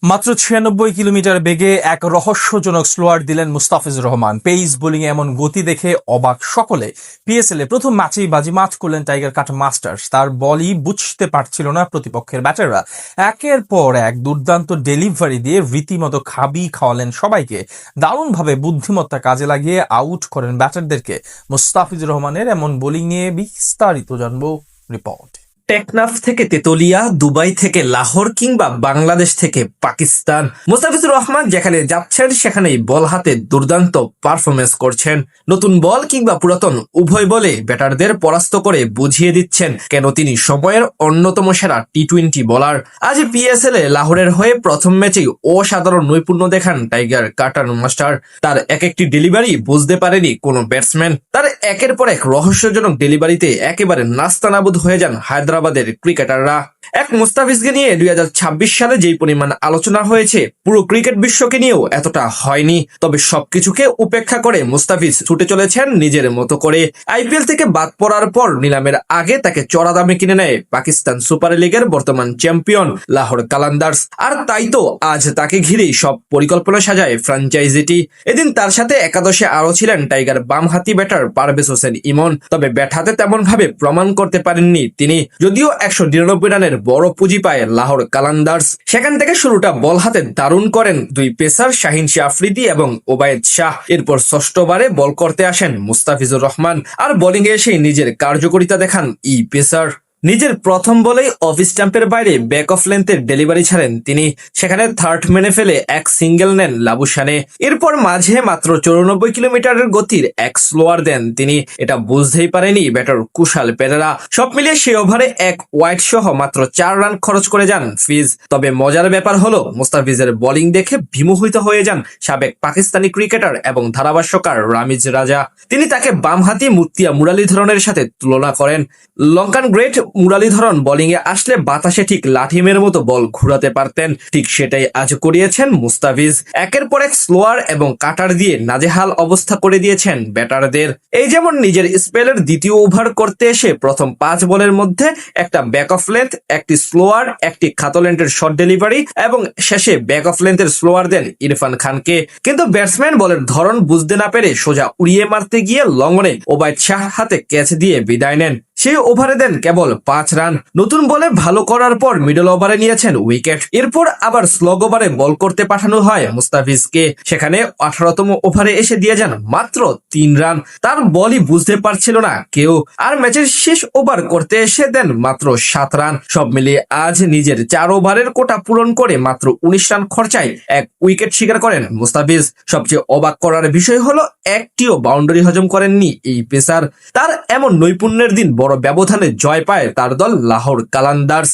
মাত্র ৯৬ কিলোমিটার বেগে এক রহস্যজনক স্লোয়ার দিলেন মুস্তাফিজুর রহমান। পেস বোলিং এ এমন গতি দেখে অবাক সকলে। পিএসএল এ প্রথম ম্যাচেই বাজিমাত করলেন টাইগার কাটা মাস্টার্স। তার বলই বুঝতে পারছিল না প্রতিপক্ষের ব্যাটাররা। একের পর এক দুর্দান্ত ডেলিভারি দিয়ে রীতিমতো খাওয়ালেন সবাইকে। দারুণভাবে বুদ্ধিমত্তা কাজে লাগিয়ে আউট করেন ব্যাটারদেরকে। মুস্তাফিজুর রহমানের এমন বোলিং নিয়ে বিস্তারিত জানবো রিপোর্ট। টেকনাফ থেকে তেতুলিয়া, দুবাই থেকে লাহোর কিংবা বাংলাদেশ থেকে পাকিস্তান, মুস্তাফিজুর রহমান যেখানে যাচ্ছেন সেখানেই বল হাতে দুর্দান্ত পারফরমেন্স করছেন। নতুন বল কিংবা পুরাতন উভয় বলে ব্যাটারদের পরাস্ত করে বুঝিয়ে দিচ্ছেন কেন তিনি সময়ের অন্যতম সেরা টি-20 বোলার। আজ পিএসএল এ লাহোরের হয়ে প্রথম ম্যাচেই অসাধারণ নৈপুণ্য দেখান টাইগার কাটার মাস্টার। তার এক একটি ডেলিভারি বুঝতে পারেনি কোনো ব্যাটসম্যান। তার একের পর এক রহস্যজনক ডেলিভারিতে একেবারে নাস্তানাবুদ হয়ে যান হায়দ্রাবাদের ক্রিকেটাররা। এক মুস্তাফিজকে নিয়ে 2026 সালে যেই পরিমাণ আলোচনা হয়েছে, পুরো ক্রিকেট বিশ্বকে নিয়েও এতটা হয়নি। তবে সবকিছুকে উপেক্ষা করে মুস্তাফিজ ছুটে চলেছেন নিজের মতো করে। আইপিএল থেকে বাদ পড়ার পর নিলামের আগে তাকে চড়া দামে কিনে নেয় পাকিস্তান সুপার লিগের বর্তমান চ্যাম্পিয়ন লাহোর কালান্দার্স। আর তাই তো আজ তাকে ঘিরেই সব পরিকল্পনা সাজায় ফ্র্যাঞ্চাইজিটি। এদিন তার সাথে একাদশে আরো ছিলেন টাইগার বামহাতি ব্যাটার পারভেজ হোসেন ইমন। তবে ব্যাট হাতে তেমন ভাবে প্রমাণ করতে পারেননি তিনি। যদিও 199 রানের বড় পুঁজি পায় লাহোর কালান্দার্স। সেখান থেকে শুরুটা বল হাতে দারুণ করেন দুই পেসার শাহিন শাহ আফ্রিদি এবং ওবায়েদ শাহ। এরপর ষষ্ঠ বারে বল করতে আসেন মুস্তাফিজুর রহমান, আর বোলিংয়ে এসে নিজের কার্যকারিতা দেখান এই পেসার। নিজের প্রথম বলেই অফ স্টাম্পের বাইরে ব্যাক অফ লেন্থের ডেলিভারি ছাড়েন তিনি। সেখানে থার্ড মেনে ফেলে এক সিঙ্গেল নেন লাবুসানে। এরপর মাঝে মাত্র 94 কিলোমিটারের গতির এক স্লোয়ার দেন তিনি। এটা বুঝতেই পারেনি ব্যাটার কুশাল পেরেরা। সব মিলিয়ে সেই ওভারে এক ওয়াইড সহ মাত্র 4 রান খরচ করে যান ফিজ। তবে মজার ব্যাপার হলো মুস্তাফিজের বোলিং দেখে বিমোহিত হয়ে যান সাবেক পাকিস্তানি ক্রিকেটার এবং ধারাভাষ্যকার রামিজ রাজা। তিনি তাকে বামহাতি মুতিয়া মুরালীধরনের সাথে তুলনা করেন। লঙ্কান গ্রেট মুরালীধরন বোলিং এ আসলে বাতাসে ঠিক লাঠিমের মতো বল ঘুরাতে পারতেন, ঠিক সেটাই আজ করিয়েছেন মুস্তাফিজ। একের পর এক স্লোয়ার এবং কাটার দিয়ে নাজেহাল অবস্থা করে দিয়েছেন ব্যাটারদের। এই যেমন নিজের স্পেলের দ্বিতীয় ওভার করতে এসে প্রথম 5 বলের মধ্যে একটা ব্যাক অফ লেন্থ, একটি স্লোয়ার, একটি খাতলেন্টের শর্ট ডেলিভারি এবং শেষে ব্যাক অফ লেন্থের স্লোয়ার দেন ইরফান খানকে। কিন্তু ব্যাটসম্যান বলের ধরন বুঝতে না পেরে সোজা উড়িয়ে মারতে গিয়ে লঙ্গনে ওবায়েদ শাহ হাতে ক্যাচ দিয়ে বিদায় নেন। সেই ওভারে দেন কেবল 5 রান। নতুন বলে ভালো করার পর মিডল ওভারে নিয়েছেন উইকেট। এরপর আবার স্লগ ওভারে বল করতে পাঠানো হয় মুস্তাফিজকে। সেখানে 18তম ওভারে এসে দিয়ে যান মাত্র 3 রান। তার বলই বুঝতে পারছিল না কেউ। আর ম্যাচের শেষ ওভার করতে এসে দেন মাত্র 7 রান। সব মিলিয়ে আজ নিজের 4 ওভারের কোটা পূরণ করে মাত্র 19 রান খরচায় এক উইকেট শিকার করেন মুস্তাফিজ। সবচেয়ে অবাক করার বিষয় হলো একটিও বাউন্ডারি হজম করেননি এই পেসার। তার এমন নৈপুণ্যের দিন বড় ব্যবধানে জয় পায় তার দল লাহোর কালান্দার্স।